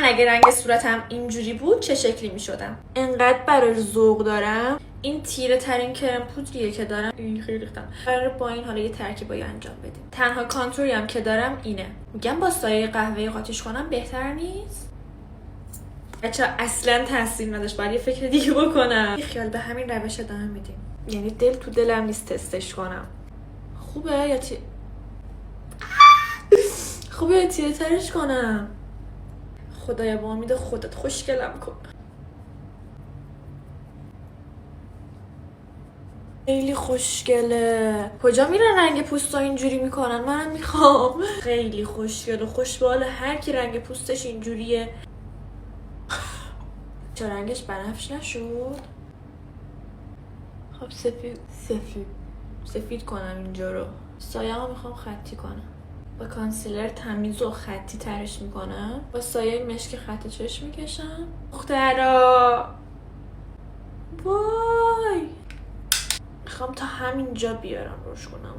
من اگه رنگ صورتم اینجوری بود چه شکلی میشدم؟ انقدر برای ذوق دارم. این تیره ترین کرم پودریه که دارم. این خیلی ریختم. قراره با این حالا یه ترکیبایی انجام بدیم. تنها کانتوری هم که دارم اینه. میگم با سایه قهوه‌ای قاطیش کنم بهتر نیست؟ بچه اصلا تاثیر نداشت، باید یه فکر دیگه بکنم. خیال به همین روش ادامه میدیم. یعنی دل تو دلم نیست تستش کنم. خوبه یا خوبه یا تیره ترش کنم؟ خدایا با امید خودت خوشگلم کن. خیلی خوشگله. کجا میرن رنگ پوستا اینجوری میکنن؟ منم میخوام. خیلی خوشگله. خوشبال هر کی رنگ پوستش اینجوریه. چرا رنگش بنفش نشد؟ خب سفید کنم اینجا رو. سایه ها میخوام خطی کنم. با کانسیلر تمیز و خطی ترش میکنم. با سایه مشک خط چشم میکشم. دخترا وای، میخوام تا همینجا بیارم روش کنم.